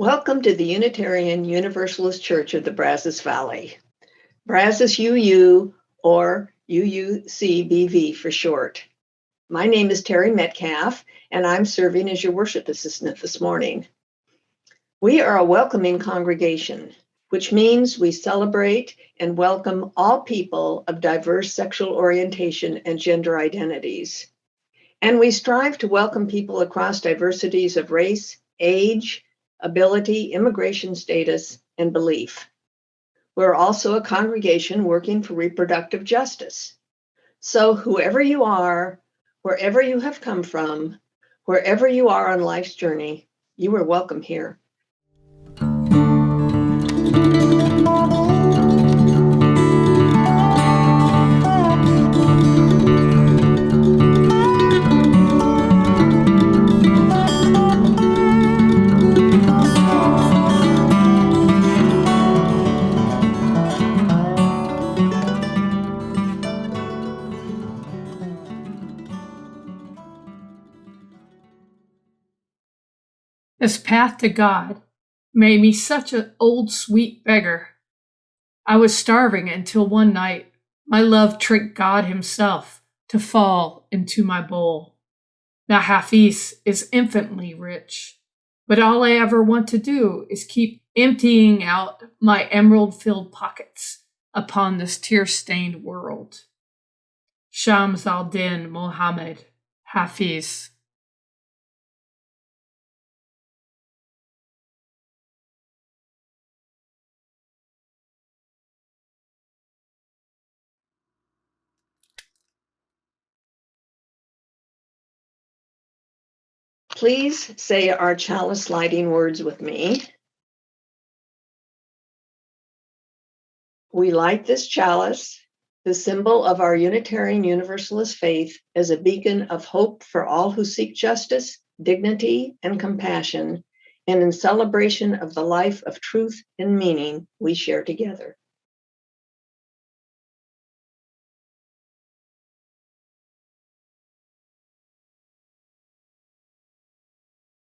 Welcome to the Unitarian Universalist Church of the Brazos Valley, Brazos UU, or UUCBV for short. My name is Terry Metcalf, and I'm serving as your worship assistant this morning. We are a welcoming congregation, which means we celebrate and welcome all people of diverse sexual orientation and gender identities. And we strive to welcome people across diversities of race, age, ability, immigration status, and belief. We're also a congregation working for reproductive justice. So whoever you are, wherever you have come from, wherever you are on life's journey, you are welcome here. This path to God made me such an old sweet beggar. I was starving until one night my love tricked God himself to fall into my bowl. Now Hafiz is infinitely rich, but all I ever want to do is keep emptying out my emerald-filled pockets upon this tear-stained world. Shams al-Din Mohammed, Hafiz. Please say our chalice lighting words with me. We light this chalice, the symbol of our Unitarian Universalist faith, as a beacon of hope for all who seek justice, dignity, and compassion, and in celebration of the life of truth and meaning we share together.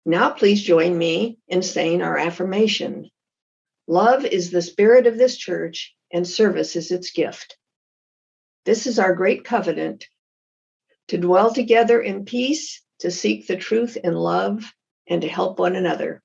Now please join me in saying our affirmation. Love is the spirit of this church, and service is its gift. This is our great covenant, to dwell together in peace, to seek the truth in love, and to help one another.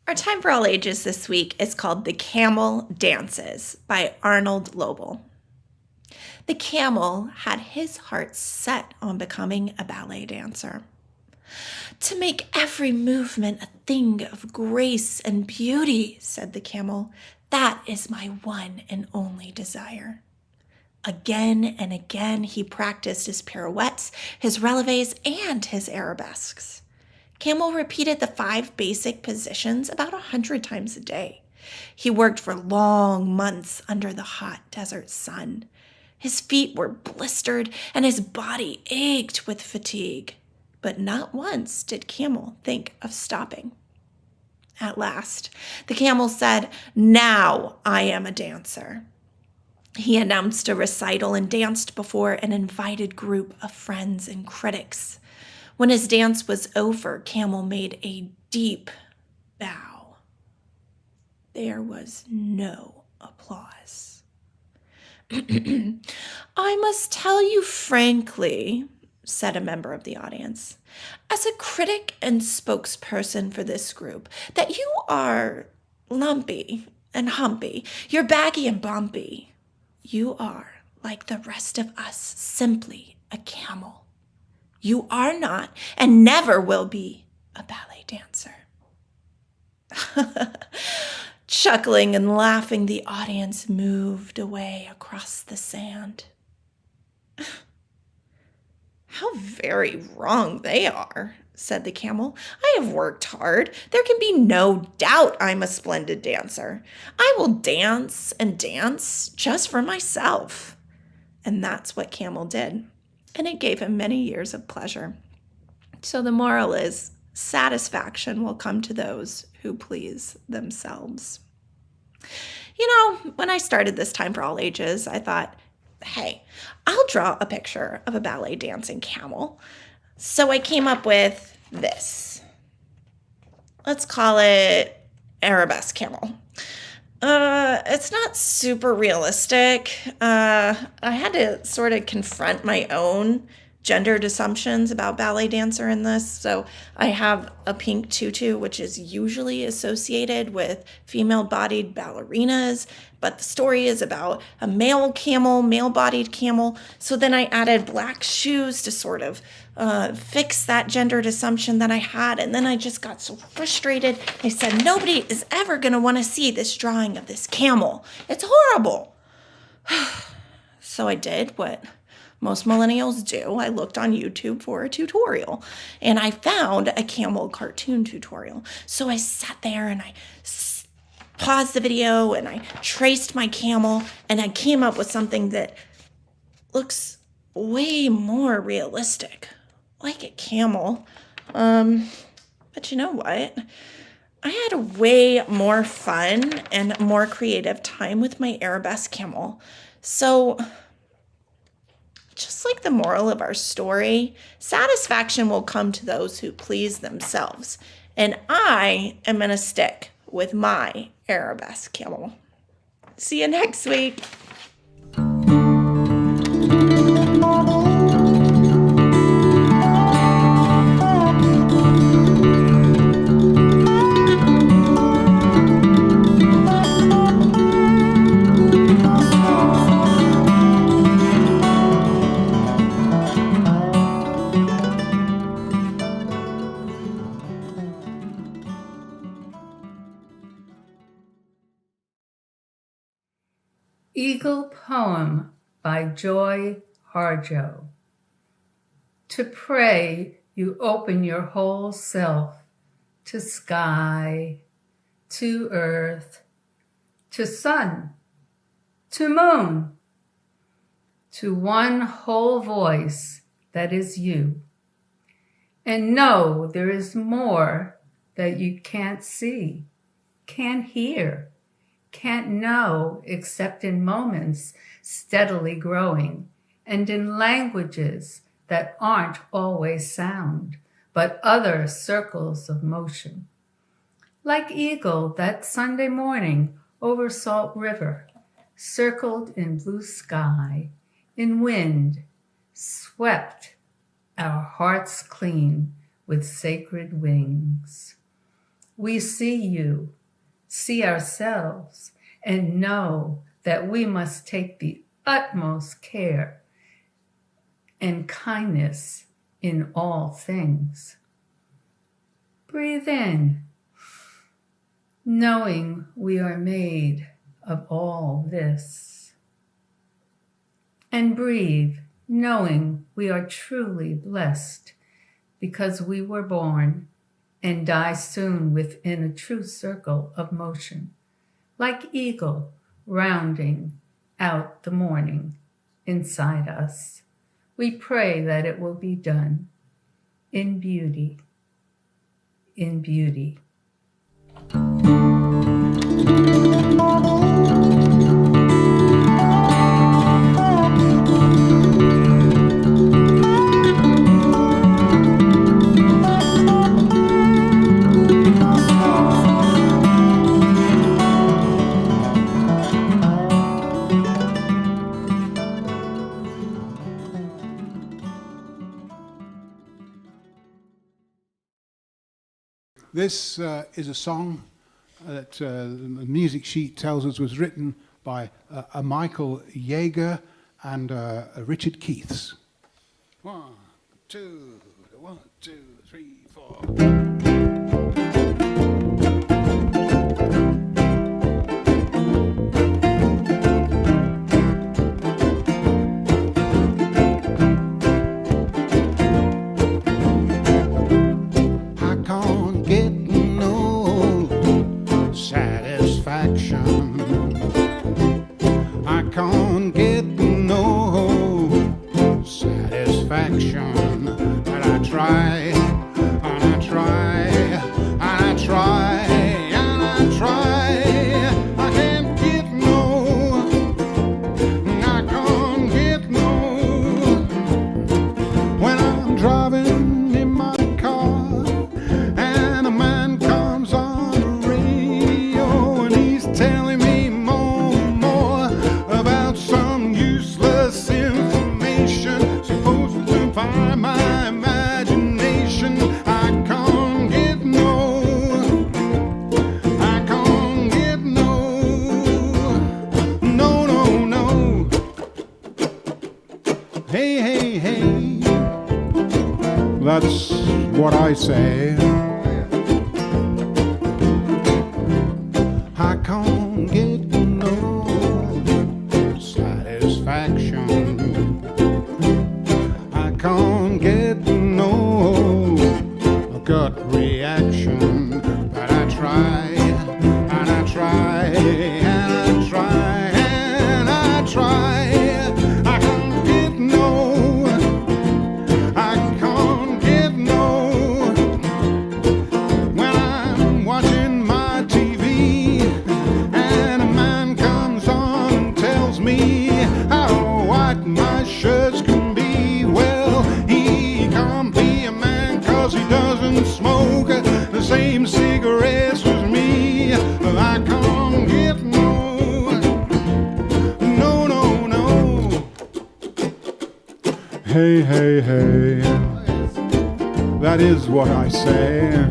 Our Time for All Ages this week is called The Camel Dances by Arnold Lobel. The camel had his heart set on becoming a ballet dancer. To make every movement a thing of grace and beauty, said the camel, that is my one and only desire. Again and again he practiced his pirouettes, his releves, and his arabesques. Camel repeated the 5 basic positions about 100 times a day. He worked for long months under the hot desert sun. His feet were blistered and his body ached with fatigue. But not once did Camel think of stopping. At last, the camel said, "Now I am a dancer." He announced a recital and danced before an invited group of friends and critics. When his dance was over, Camel made a deep bow. There was no applause. "I must tell you frankly," said a member of the audience, "as a critic and spokesperson for this group, that you are lumpy and humpy. You're baggy and bumpy. You are, like the rest of us, simply a camel. You are not and never will be a ballet dancer." Chuckling and laughing, the audience moved away across the sand. "How very wrong they are," said the camel. "I have worked hard. There can be no doubt I'm a splendid dancer. I will dance and dance just for myself." And that's what Camel did. And it gave him many years of pleasure. So the moral is, satisfaction will come to those who please themselves. You know, when I started this Time for All Ages, I thought, hey, I'll draw a picture of a ballet dancing camel. So I came up with this. Let's call it Arabesque Camel. It's not super realistic. I had to sort of confront my own gendered assumptions about ballet dancer in this. So I have a pink tutu, which is usually associated with female-bodied ballerinas, but the story is about a male camel, male-bodied camel. So then I added black shoes to sort of fix that gendered assumption that I had. And then I just got so frustrated. I said, nobody is ever going to want to see this drawing of this camel. It's horrible. So I did what most millennials do. I looked on YouTube for a tutorial, and I found a camel cartoon tutorial. So I sat there and I paused the video and I traced my camel, and I came up with something that looks way more realistic, like a camel. But you know what? I had a way more fun and more creative time with my arabesque camel. So just like the moral of our story, satisfaction will come to those who please themselves. And I am going to stick with my arabesque camel. See you next week. Eagle Poem by Joy Harjo. To pray, you open your whole self to sky, to earth, to sun, to moon, to one whole voice that is you. And know there is more that you can't see, can't hear, can't know except in moments steadily growing and in languages that aren't always sound, but other circles of motion. Like eagle that Sunday morning over Salt River, circled in blue sky, in wind, swept our hearts clean with sacred wings. we see you, see ourselves, and know that we must take the utmost care and kindness in all things. Breathe in, knowing we are made of all this. And breathe, knowing we are truly blessed because we were born and die soon within a true circle of motion, like eagle rounding out the morning inside us. We pray that it will be done in beauty, in beauty. This is a song that the music sheet tells us was written by a Michael Yeager and a Richard Keiths. 1, 2, 1, 2, 3, 4. That's what I say. I can't get no satisfaction. I can't get no gut reaction. But I try, and I try, and I try, and I try. I can't get no. Same cigarettes as me. I can't get no. Hey, hey, hey, that is what I say.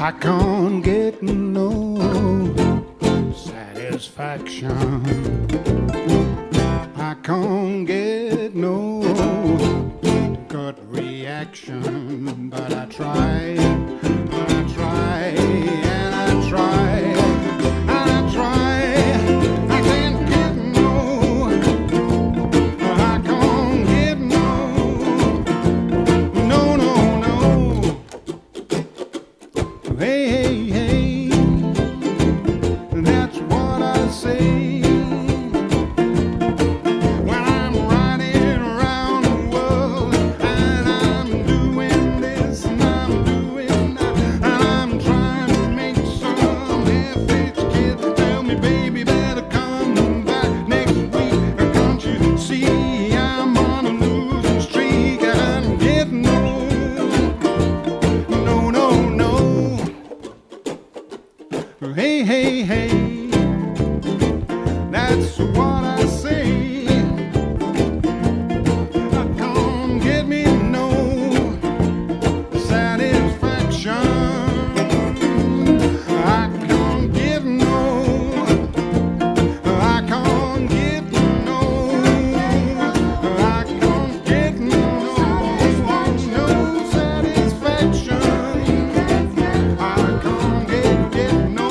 I can't get no satisfaction. I can't get no gut reaction, but I try, and I try, and I try, and I try. I can't get no, I can't get no, no, no, no. Hey, hey, hey, that's what I say. Hey, hey, hey, that's what I say. I can't get me no satisfaction. I can't get no, I can't get no, I can't get no satisfaction. I can't get no.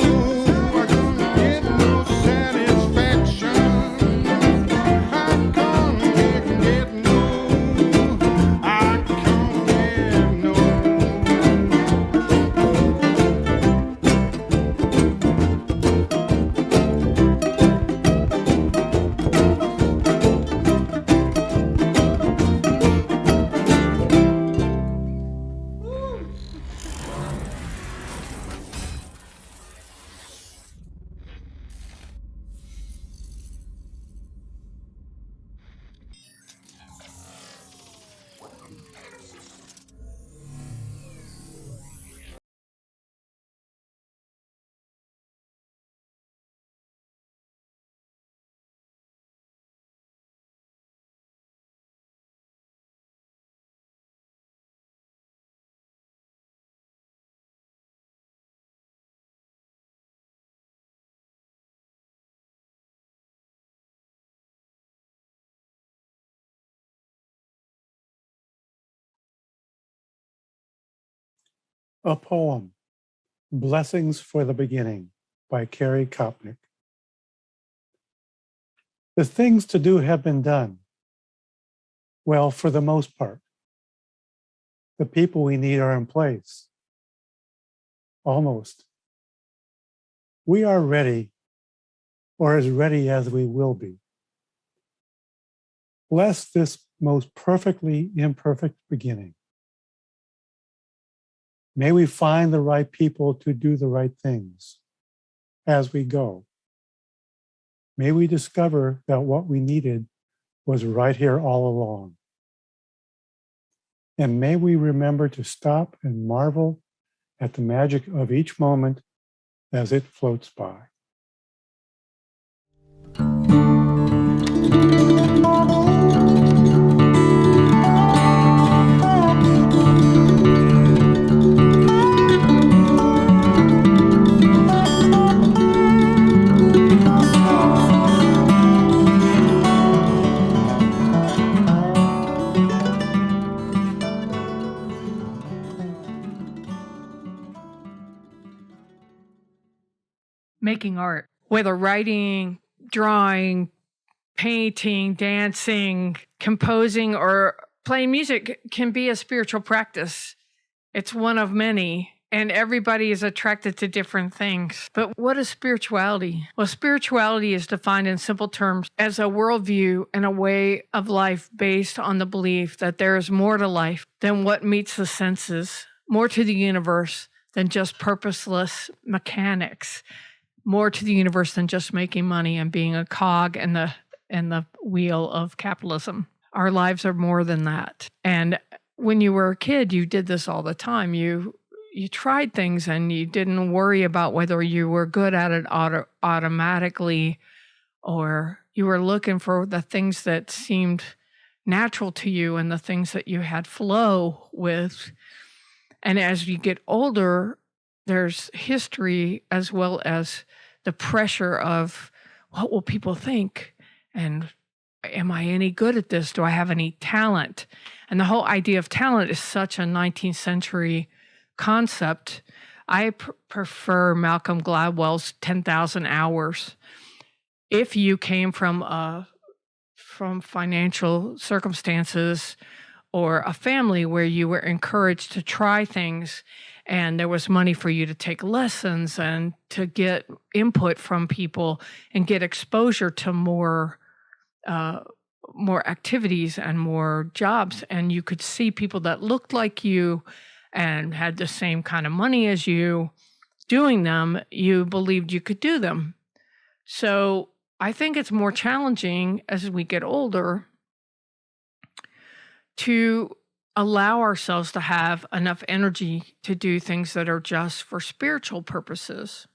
A poem, Blessings for the Beginning, by Carrie Kopnick. The things to do have been done. Well, for the most part. The people we need are in place. Almost. We are ready, or as ready as we will be. Bless this most perfectly imperfect beginning. May we find the right people to do the right things as we go. May we discover that what we needed was right here all along. And may we remember to stop and marvel at the magic of each moment as it floats by. Making art, whether writing, drawing, painting, dancing, composing, or playing music, can be a spiritual practice. It's one of many, and everybody is attracted to different things. But what is spirituality? Well, spirituality is defined in simple terms as a worldview and a way of life based on the belief that there is more to life than what meets the senses, more to the universe than just purposeless mechanics, more to the universe than just making money and being a cog in the wheel of capitalism. Our lives are more than that. And when you were a kid, you did this all the time. You tried things and you didn't worry about whether you were good at it automatically, or you were looking for the things that seemed natural to you and the things that you had flow with. And as you get older, there's history as well as the pressure of what will people think? And am I any good at this? Do I have any talent? And the whole idea of talent is such a 19th century concept. I prefer Malcolm Gladwell's 10,000 hours. If you came from financial circumstances or a family where you were encouraged to try things and there was money for you to take lessons and to get input from people and get exposure to more activities and more jobs, and you could see people that looked like you and had the same kind of money as you doing them, you believed you could do them. So I think it's more challenging as we get older to allow ourselves to have enough energy to do things that are just for spiritual purposes.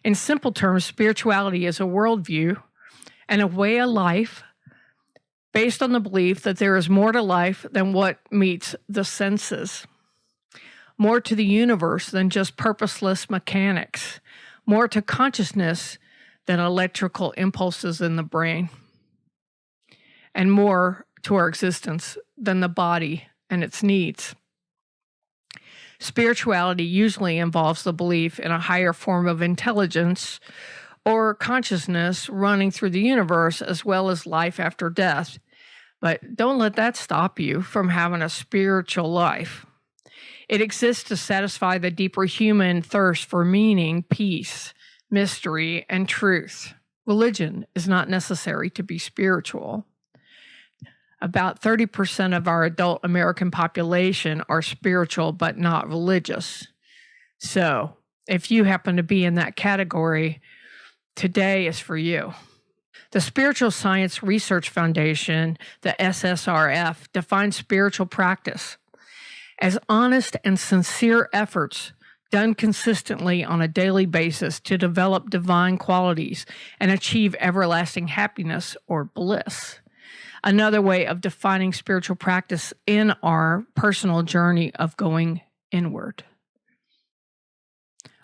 In simple terms, spirituality is a worldview and a way of life based on the belief that there is more to life than what meets the senses, more to the universe than just purposeless mechanics, more to consciousness than electrical impulses in the brain, and more to our existence than the body and its needs. Spirituality usually involves the belief in a higher form of intelligence or consciousness running through the universe, as well as life after death. But don't let that stop you from having a spiritual life. It exists to satisfy the deeper human thirst for meaning, peace, mystery, and truth. Religion is not necessary to be spiritual. About 30% of our adult American population are spiritual but not religious. So if you happen to be in that category, today is for you. The Spiritual Science Research Foundation, the SSRF, defines spiritual practice as honest and sincere efforts done consistently on a daily basis to develop divine qualities and achieve everlasting happiness or bliss. Another way of defining spiritual practice in our personal journey of going inward.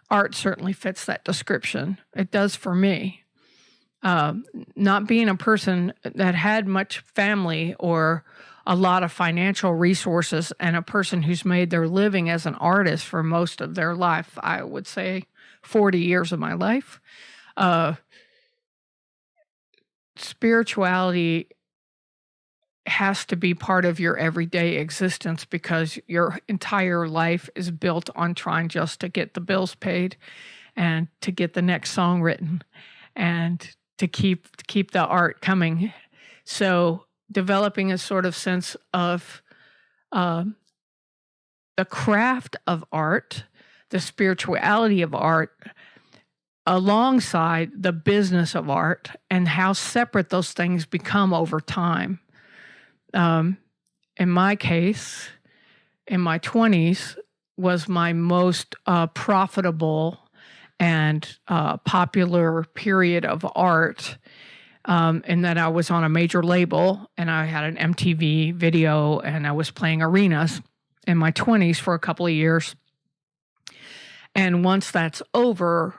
Art certainly fits that description. It does for me. Not being a person that had much family or a lot of financial resources and a person who's made their living as an artist for most of their life, I would say 40 years of my life, spirituality has to be part of your everyday existence because your entire life is built on trying just to get the bills paid and to get the next song written and to keep the art coming. So developing a sort of sense of the craft of art, the spirituality of art, alongside the business of art and how separate those things become over time. In my case, in my 20s, was my most profitable and popular period of art, in that I was on a major label and I had an MTV video and I was playing arenas in my 20s for a couple of years. And once that's over,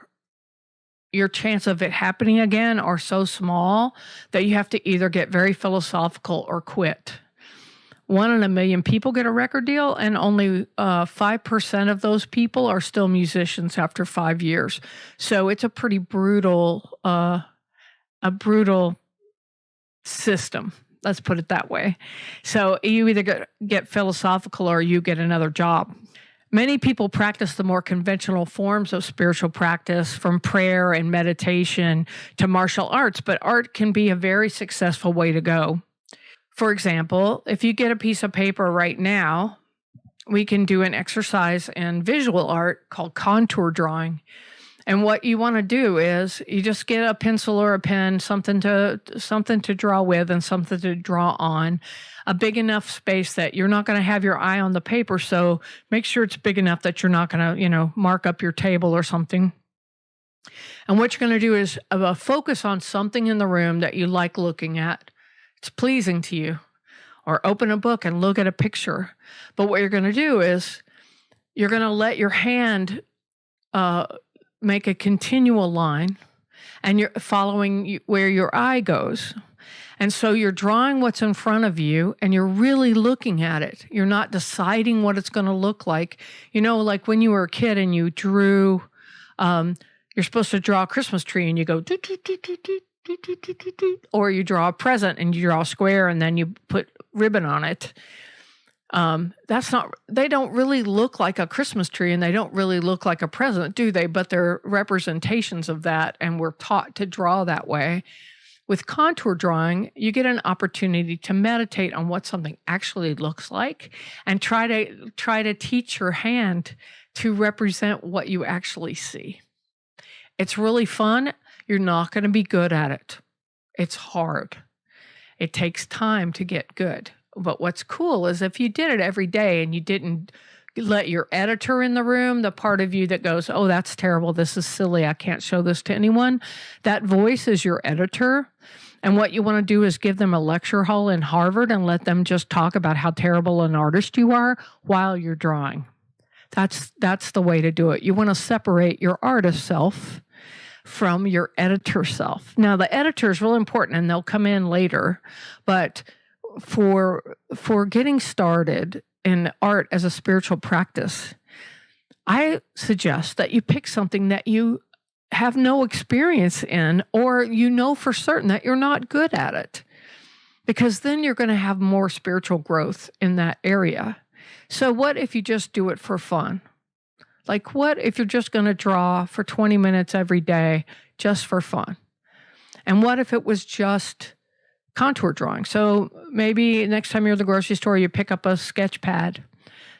your chance of it happening again are so small that you have to either get very philosophical or quit. 1 in a million people get a record deal, and only 5% of those people are still musicians after 5 years. So it's a pretty brutal system. Let's put it that way. So you either get philosophical or you get another job. Many people practice the more conventional forms of spiritual practice, from prayer and meditation to martial arts, but art can be a very successful way to go. For example, if you get a piece of paper right now, we can do an exercise in visual art called contour drawing. And what you want to do is you just get a pencil or a pen, something to draw with and something to draw on, a big enough space that you're not going to have your eye on the paper. So make sure it's big enough that you're not going to, mark up your table or something. And what you're going to do is focus on something in the room that you like looking at. It's pleasing to you. Or open a book and look at a picture. But what you're going to do is you're going to let your hand make a continual line, and you're following where your eye goes. And so you're drawing what's in front of you and you're really looking at it. You're not deciding what it's going to look like. You know, like when you were a kid and you drew, you're supposed to draw a Christmas tree and you go, doot, doot, doot, doot, doot, doot, doot, doot, doot, doot. Or you draw a present and you draw a square and then you put ribbon on it. They don't really look like a Christmas tree and they don't really look like a present, do they? But they're representations of that, and we're taught to draw that way. With contour drawing, you get an opportunity to meditate on what something actually looks like and try to teach your hand to represent what you actually see. It's really fun. You're not going to be good at it. It's hard. It takes time to get good. But what's cool is if you did it every day and you didn't let your editor in the room, the part of you that goes, oh, that's terrible, this is silly, I can't show this to anyone, that voice is your editor. And what you want to do is give them a lecture hall in Harvard and let them just talk about how terrible an artist you are while you're drawing. That's the way to do it. You want to separate your artist self from your editor self. Now, the editor is really important and they'll come in later, but for getting started in art as a spiritual practice, I suggest that you pick something that you have no experience in, or you know for certain that you're not good at it, because then you're going to have more spiritual growth in that area. So what if you just do it for fun? Like, what if you're just going to draw for 20 minutes every day just for fun? And what if it was just contour drawing? So maybe next time you're at the grocery store, you pick up a sketch pad.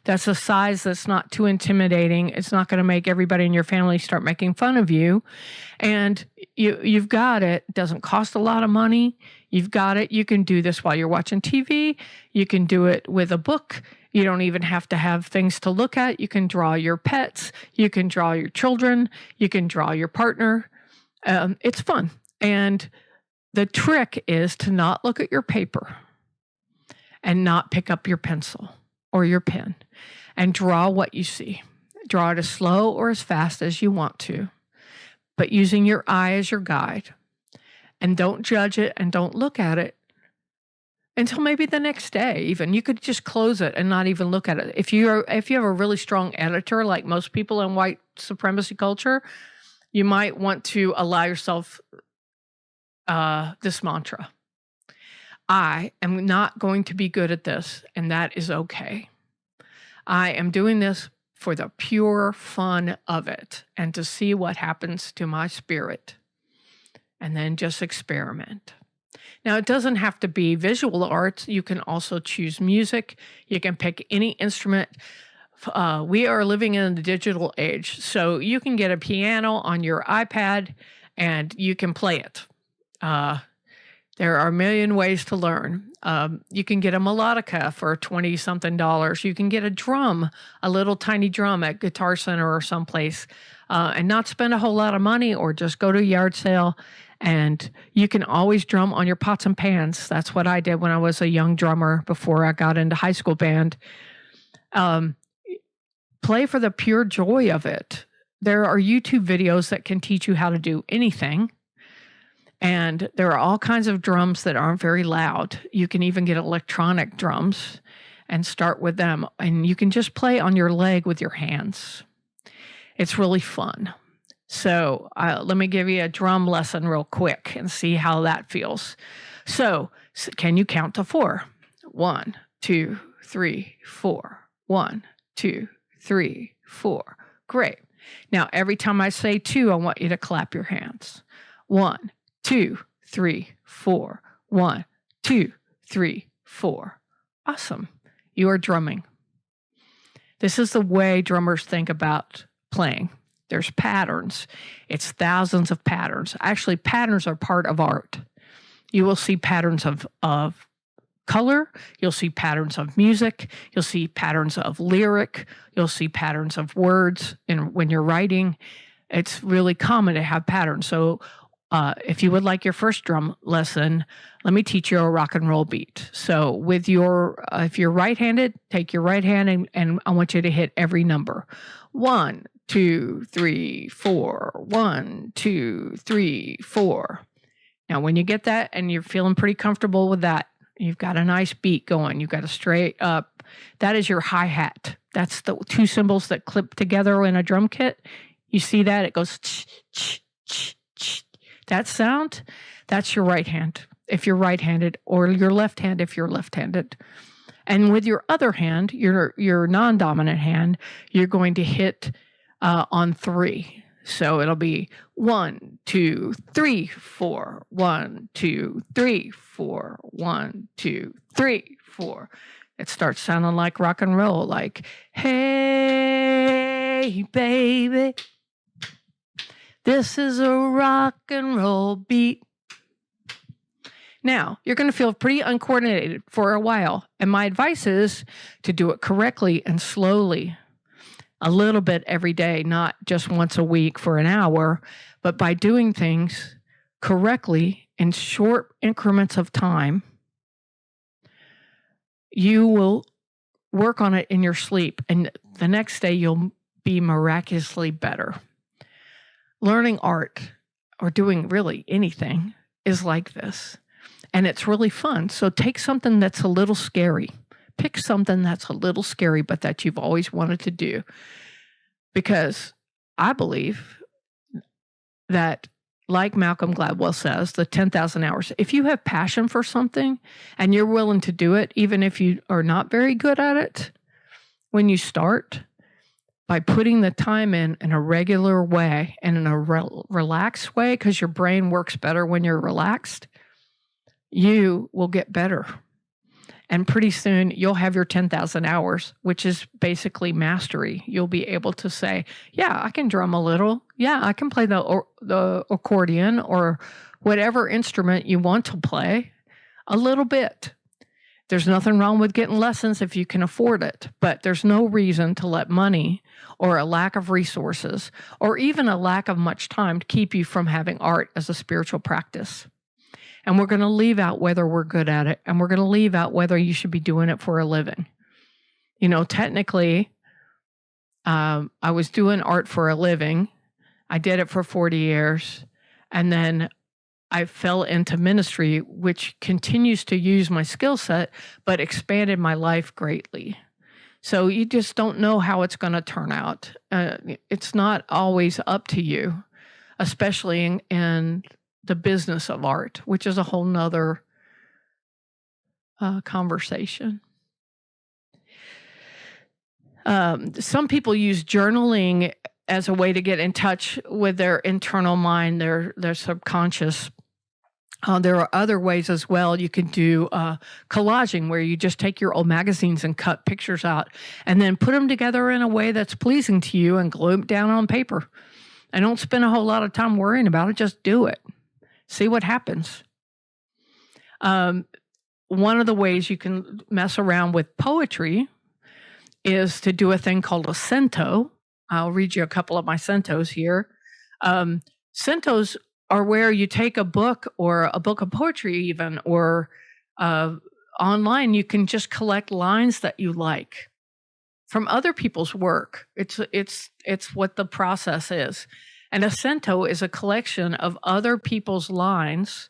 That's a size that's not too intimidating. It's not going to make everybody in your family start making fun of you. And you've got it. It doesn't cost a lot of money. You've got it. You can do this while you're watching TV. You can do it with a book. You don't even have to have things to look at. You can draw your pets. You can draw your children. You can draw your partner. It's fun. And the trick is to not look at your paper and not pick up your pencil or your pen, and draw what you see. Draw it as slow or as fast as you want to, but using your eye as your guide. And don't judge it and don't look at it until maybe the next day even. You could just close it and not even look at it. If you have a really strong editor, like most people in white supremacy culture, you might want to allow yourself this mantra. I am not going to be good at this, and that is okay. I am doing this for the pure fun of it and to see what happens to my spirit, and then just experiment. Now, it doesn't have to be visual arts. You can also choose music. You can pick any instrument. We are living in the digital age, so you can get a piano on your iPad and you can play it. There are a million ways to learn. You can get a melodica for $20-something. You can get a drum, a little tiny drum at Guitar Center or someplace, and not spend a whole lot of money, or just go to a yard sale. And you can always drum on your pots and pans. That's what I did when I was a young drummer before I got into high school band. Play for the pure joy of it. There are YouTube videos that can teach you how to do anything. And there are all kinds of drums that aren't very loud. You can even get electronic drums and start with them. And you can just play on your leg with your hands. It's really fun. So let me give you a drum lesson real quick and see how that feels. So can you count to 4? 1, 2, 3, 4. 1, 2, 3, 4. Great. Now, every time I say 2, I want you to clap your hands. 1, 2, 3, 4. 1, 2, 3, 4. Awesome. You are drumming. This is the way drummers think about playing. There's patterns. It's thousands of patterns. Actually, patterns are part of art. You will see patterns of color. You'll see patterns of music. You'll see patterns of lyric. You'll see patterns of words. And when you're writing, it's really common to have patterns. So if you would like your first drum lesson, let me teach you a rock and roll beat. So with if you're right-handed, take your right hand and I want you to hit every number. 1, 2, 3, 4. 1, 2, 3, 4. Now, when you get that and you're feeling pretty comfortable with that, you've got a nice beat going. You've got a straight up. That is your hi-hat. That's the two cymbals that clip together in a drum kit. You see that? It goes that sound, that's your right hand if you're right-handed, or your left hand if you're left-handed. And with your other hand, your non-dominant hand, you're going to hit on 3. So it'll be 1, 2, 3, 4. 1, 2, 3, 4. 1, 2, 3, 4. It starts sounding like rock and roll, like, hey, baby, this is a rock and roll beat. Now, you're going to feel pretty uncoordinated for a while, and my advice is to do it correctly and slowly, a little bit every day, not just once a week for an hour, but by doing things correctly in short increments of time, you will work on it in your sleep, and the next day you'll be miraculously better. Learning art or doing really anything is like this, and it's really fun. So take something that's a little scary. Pick something that's a little scary, but that you've always wanted to do. Because I believe that, like Malcolm Gladwell says, the 10,000 hours, if you have passion for something and you're willing to do it, even if you are not very good at it, when you start, by putting the time in a regular way and in a relaxed way, because your brain works better when you're relaxed, you will get better. And pretty soon you'll have your 10,000 hours, which is basically mastery. You'll be able to say, yeah, I can drum a little. Yeah, I can play the accordion or whatever instrument you want to play a little bit. There's nothing wrong with getting lessons if you can afford it, but there's no reason to let money or a lack of resources or even a lack of much time to keep you from having art as a spiritual practice. And we're going to leave out whether we're good at it, and we're going to leave out whether you should be doing it for a living. You know, technically, I was doing art for a living. I did it for 40 years, and then I fell into ministry, which continues to use my skill set, but expanded my life greatly. So you just don't know how it's going to turn out. It's not always up to you, especially in the business of art, which is a whole nother conversation. Some people use journaling as a way to get in touch with their internal mind, their subconscious. There are other ways as well. You can do collaging, where you just take your old magazines and cut pictures out and then put them together in a way that's pleasing to you and glue them down on paper. And don't spend a whole lot of time worrying about it. Just do it. See what happens. One of the ways you can mess around with poetry is to do a thing called a cento. I'll read you a couple of my centos here. Centos are where you take a book or a book of poetry even, or online, you can just collect lines that you like from other people's work. It's what the process is. And a cento is a collection of other people's lines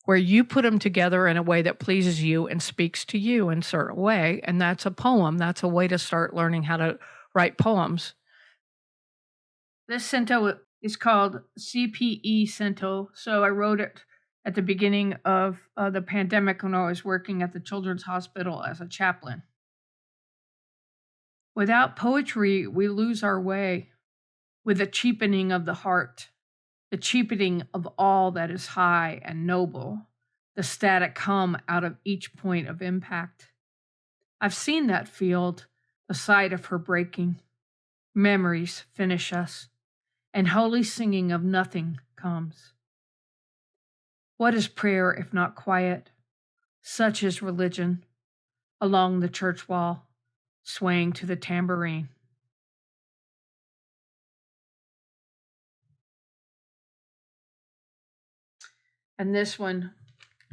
where you put them together in a way that pleases you and speaks to you in a certain way. And that's a poem. That's a way to start learning how to write poems. This cento is called CPE Cento. So I wrote it at the beginning of the pandemic when I was working at the Children's Hospital as a chaplain. Without poetry, we lose our way with the cheapening of the heart, the cheapening of all that is high and noble, the static hum out of each point of impact. I've seen that field, the sight of her breaking. Memories finish us, and holy singing of nothing comes. What is prayer if not quiet? Such is religion, along the church wall, swaying to the tambourine. And this one,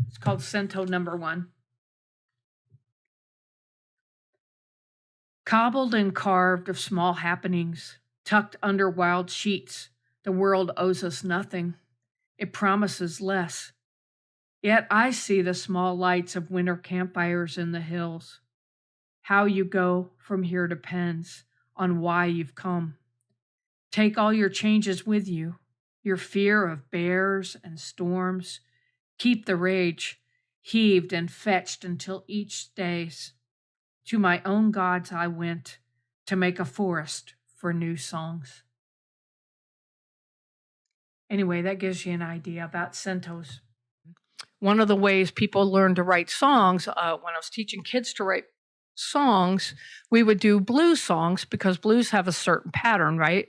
it's called Cento number 1. Cobbled and carved of small happenings, Tucked under wild sheets, the world owes us nothing. It promises less. Yet I see the small lights of winter campfires in the hills. How you go from here depends on why you've come. Take all your changes with you, your fear of bears and storms. Keep the rage, heaved and fetched until each stays. To my own gods I went to make a forest for new songs. Anyway, that gives you an idea about centos. One of the ways people learn to write songs, when I was teaching kids to write songs, we would do blues songs because blues have a certain pattern, right?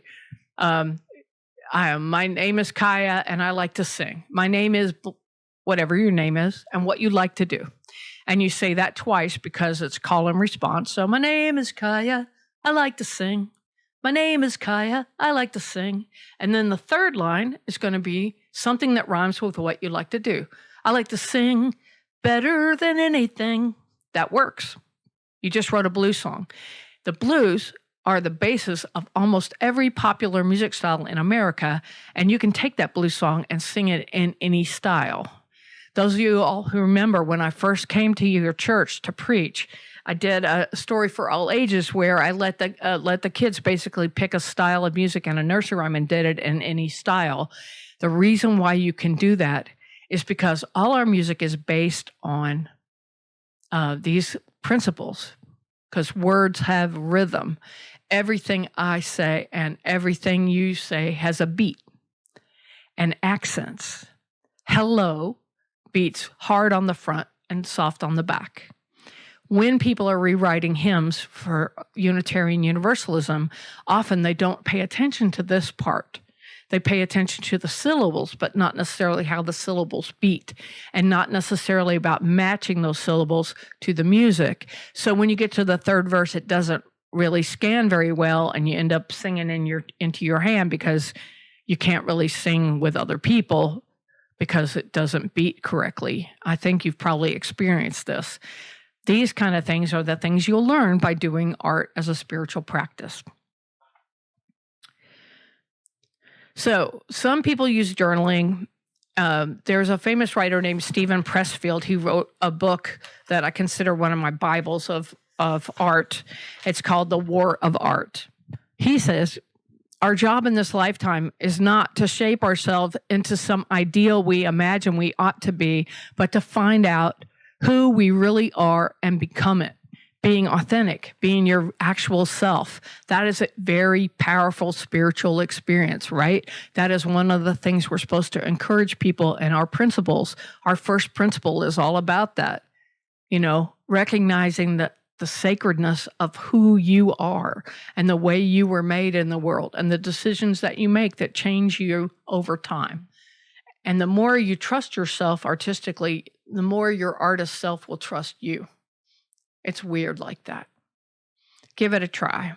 My name is Kiya and I like to sing. My name is whatever your name is and what you like to do. And you say that twice because it's call and response. So my name is Kiya, I like to sing. My name is Kiya, I like to sing. And then the third line is going to be something that rhymes with what you like to do. I like to sing better than anything. That works. You just wrote a blues song. The blues are the basis of almost every popular music style in America, and you can take that blues song and sing it in any style. Those of you all who remember when I first came to your church to preach, I did a story for all ages where I let the kids basically pick a style of music and a nursery rhyme and did it in any style. The reason why you can do that is because all our music is based on these principles, because words have rhythm. Everything I say and everything you say has a beat and accents. Hello beats hard on the front and soft on the back. When people are rewriting hymns for Unitarian Universalism, often they don't pay attention to this part. They pay attention to the syllables, but not necessarily how the syllables beat, and not necessarily about matching those syllables to the music. So when you get to the third verse, it doesn't really scan very well, and you end up singing into your hand because you can't really sing with other people because it doesn't beat correctly. I think you've probably experienced this. These kind of things are the things you'll learn by doing art as a spiritual practice. So some people use journaling. There's a famous writer named Stephen Pressfield who wrote a book that I consider one of my Bibles of art. It's called The War of Art. He says, our job in this lifetime is not to shape ourselves into some ideal we imagine we ought to be, but to find out who we really are and become it. Being authentic, being your actual self. That is a very powerful spiritual experience, right? That is one of the things we're supposed to encourage people in our principles. Our first principle is all about that. Recognizing the sacredness of who you are and the way you were made in the world and the decisions that you make that change you over time. And the more you trust yourself artistically, the more your artist self will trust you. It's weird like that. Give it a try.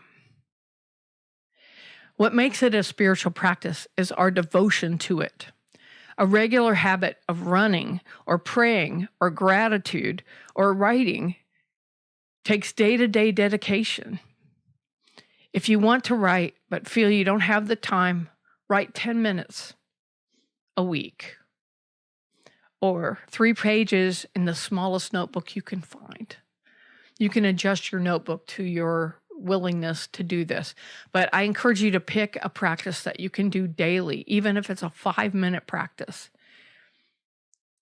What makes it a spiritual practice is our devotion to it. A regular habit of running or praying or gratitude or writing takes day-to-day dedication. If you want to write but feel you don't have the time, write 10 minutes a week or 3 pages in the smallest notebook you can find. You can adjust your notebook to your willingness to do this. But I encourage you to pick a practice that you can do daily, even if it's a 5-minute practice.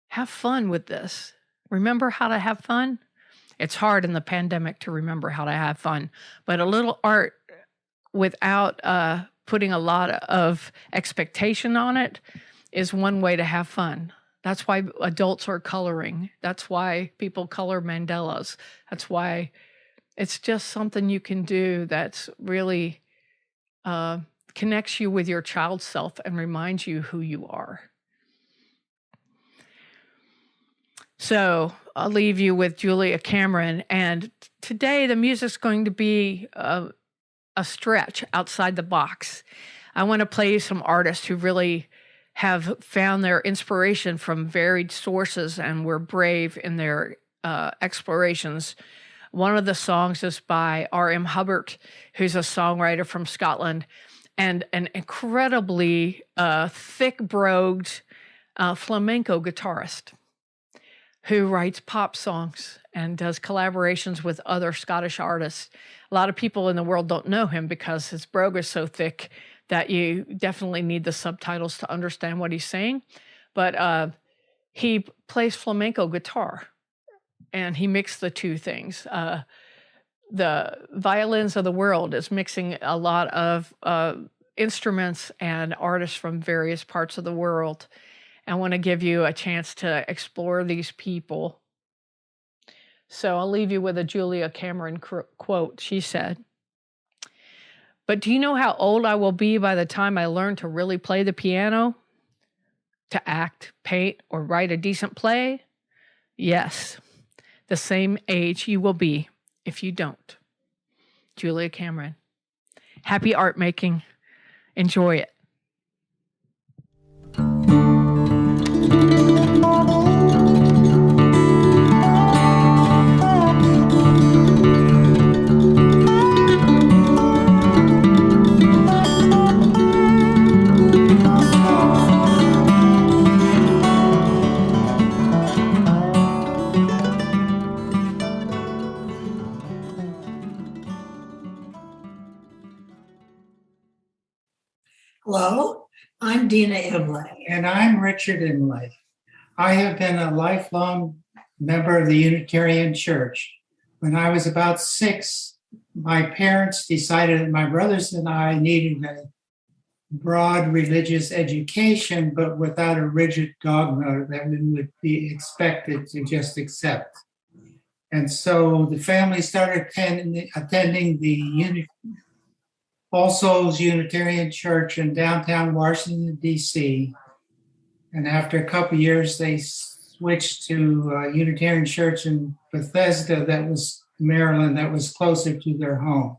Have fun with this. Remember how to have fun? It's hard in the pandemic to remember how to have fun, but a little art without putting a lot of expectation on it is one way to have fun. That's why adults are coloring. That's why people color mandalas. That's why it's just something you can do that's really connects you with your child self and reminds you who you are. So I'll leave you with Julia Cameron. And today the music's going to be a stretch outside the box. I want to play some artists who really have found their inspiration from varied sources and were brave in their explorations. One of the songs is by R.M. Hubbard, who's a songwriter from Scotland. and an incredibly thick-brogued flamenco guitarist who writes pop songs and does collaborations with other Scottish artists. A lot of people in the world don't know him because his brogue is so thick that you definitely need the subtitles to understand what he's saying. But he plays flamenco guitar, and he mixed the two things. The Violins of the World is mixing a lot of instruments and artists from various parts of the world. I want to give you a chance to explore these people. So I'll leave you with a Julia Cameron quote. She said, "But do you know how old I will be by the time I learn to really play the piano? To act, paint, or write a decent play? Yes, the same age you will be if you don't." Julia Cameron. Happy art making. Enjoy it. Hello, I'm Dina Imlay. And I'm Richard Imlay. I have been a lifelong member of the Unitarian Church. When I was about 6, my parents decided that my brothers and I needed a broad religious education, but without a rigid dogma that we would be expected to just accept. And so the family started attending the All Souls Unitarian Church in downtown Washington, D.C. And after a couple of years, they switched to a Unitarian Church in Bethesda, that was Maryland, that was closer to their home.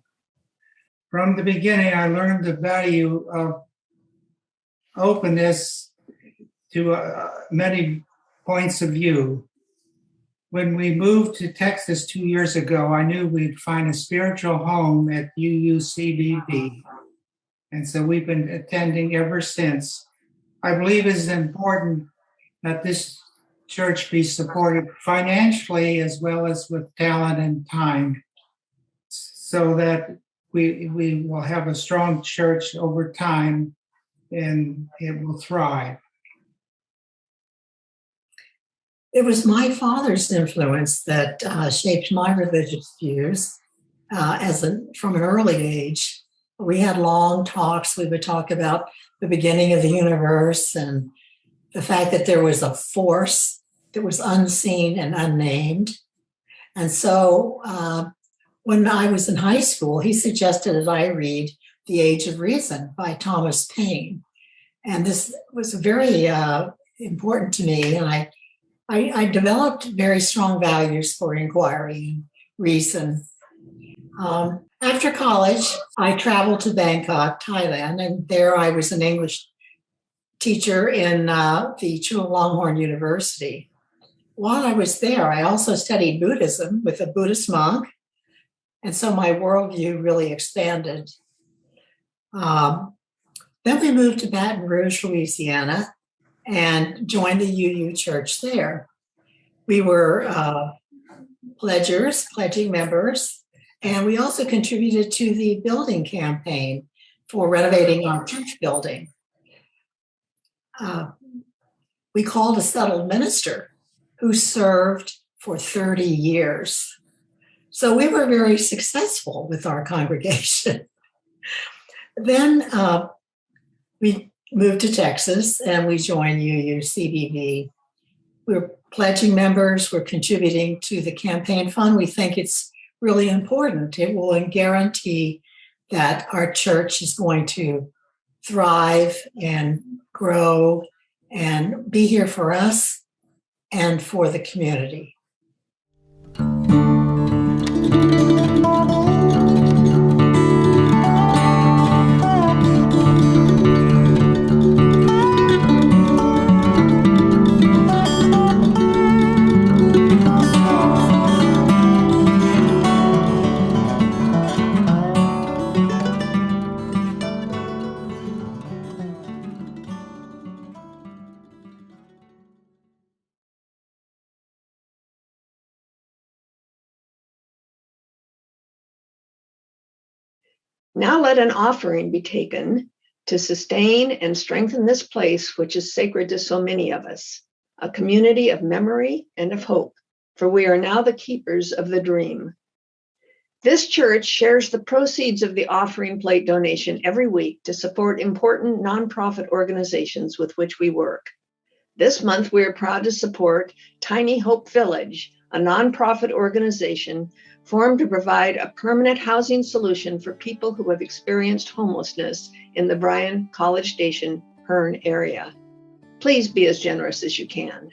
From the beginning, I learned the value of openness to many points of view. When we moved to Texas 2 years ago, I knew we'd find a spiritual home at UUCBV. And so we've been attending ever since. I believe it is important that this church be supported financially as well as with talent and time, so that we will have a strong church over time and it will thrive. It was my father's influence that shaped my religious views from an early age. We had long talks. We would talk about the beginning of the universe and the fact that there was a force that was unseen and unnamed. And so when I was in high school, he suggested that I read The Age of Reason by Thomas Paine. And this was very important to me. And I developed very strong values for inquiry and reason. After college, I traveled to Bangkok, Thailand, and there I was an English teacher in the Chulalongkorn University. While I was there, I also studied Buddhism with a Buddhist monk, and so my worldview really expanded. Then we moved to Baton Rouge, Louisiana, and joined the UU Church there. We were pledging members, and we also contributed to the building campaign for renovating our church building. We called a settled minister who served for 30 years. So we were very successful with our congregation. Then we moved to Texas and we joined UUCBV. We're pledging members, we're contributing to the campaign fund. We think it's really important. It will guarantee that our church is going to thrive and grow and be here for us and for the community. Now let an offering be taken to sustain and strengthen this place, which is sacred to so many of us, a community of memory and of hope, for we are now the keepers of the dream. This church shares the proceeds of the offering plate donation every week to support important nonprofit organizations with which we work. This month, we are proud to support Tiny Hope Village, a nonprofit organization formed to provide a permanent housing solution for people who have experienced homelessness in the Bryan, College Station, Hearn area. Please be as generous as you can.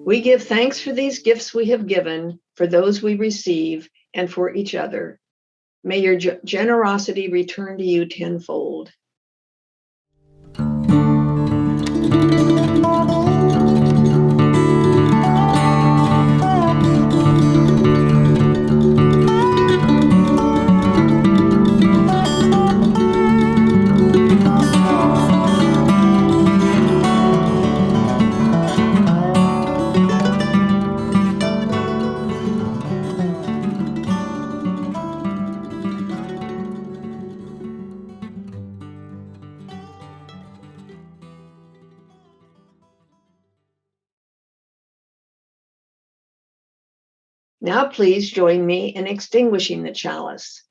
We give thanks for these gifts we have given, for those we receive, and for each other. May your generosity return to you tenfold. Now please join me in extinguishing the chalice.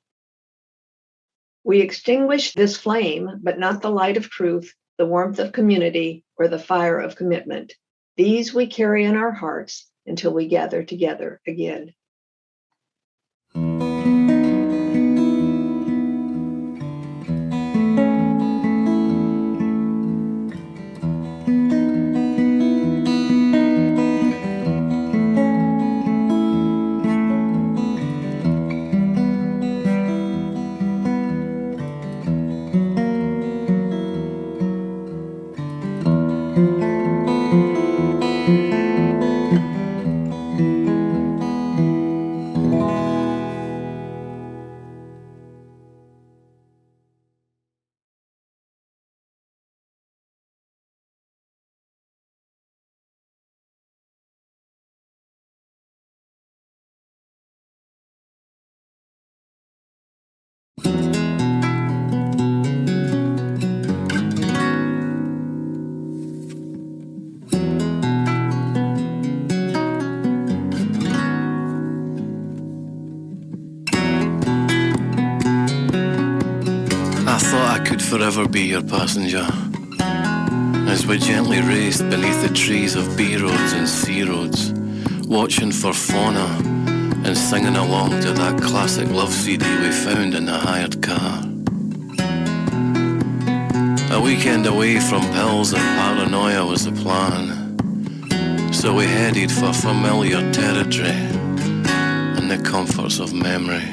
We extinguish this flame, but not the light of truth, the warmth of community, or the fire of commitment. These we carry in our hearts until we gather together again. Forever be your passenger, as we gently raced beneath the trees of B roads and C roads, watching for fauna and singing along to that classic love CD we found in the hired car. A weekend away from pills and paranoia was the plan, so we headed for familiar territory and the comforts of memory.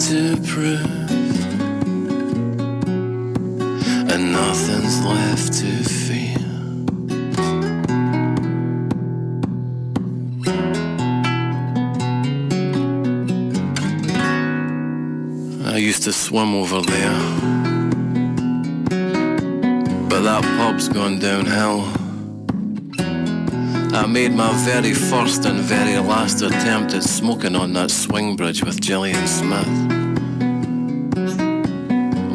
To prove, and nothing's left to fear. I used to swim over there, but that pub's gone downhill. I made my very first and very last attempt at smoking on that swing bridge with Gillian Smith.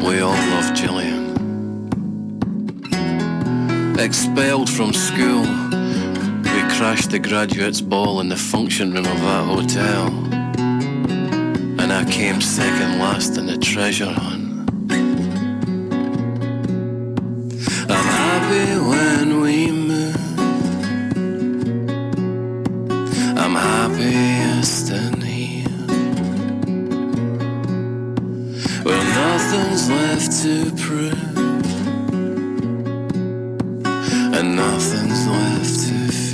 We all love Gillian. Expelled from school, we crashed the graduates' ball in the function room of that hotel. And I came second last in the treasure hunt. I'm happy when we move. I'm happiest in here, where nothing's left to prove and nothing's left to fear.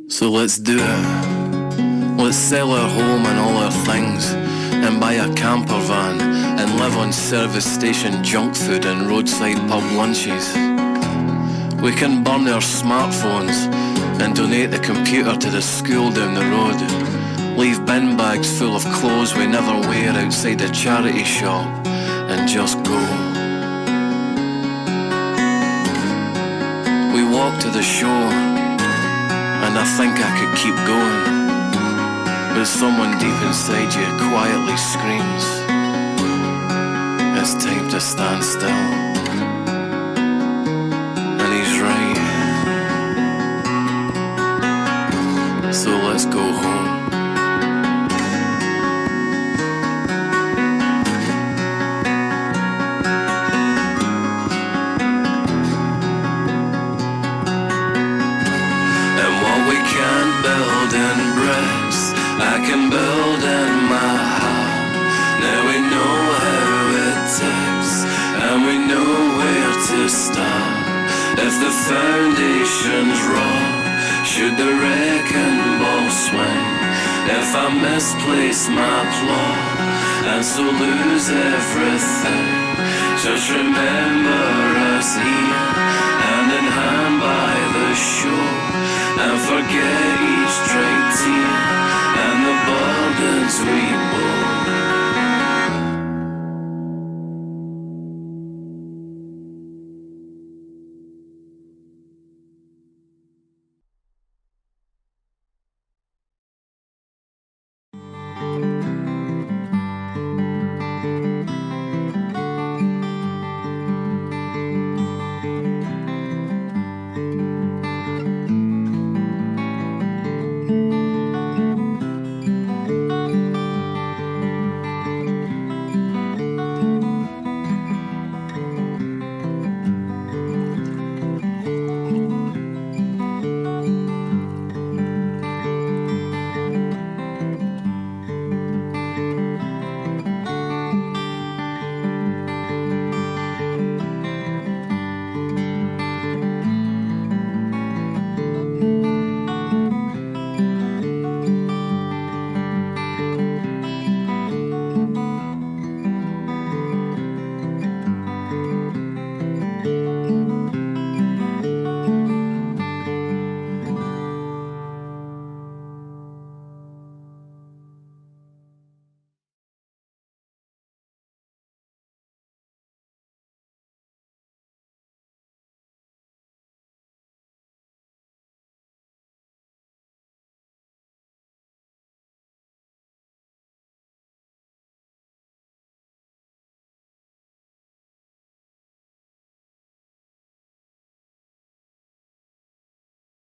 So let's do it. Let's sell our home and all our things and buy a camper van and live on service station junk food and roadside pub lunches. We can burn our smartphones and donate the computer to the school down the road. Leave bin bags full of clothes we never wear outside the charity shop and just go. We walk to the shore and I think I could keep going, but someone deep inside you quietly screams, it's time to stand still. And he's right. So let's go home. And what we can't build in bricks, I can build in my heart. Now we know how it ticks, and we know where to start. If the foundation's wrong, should the wrecking ball swing? If I misplace my plot and so lose everything, just remember us here, hand in hand by the shore, and forget each dry tear and the burdens we bore.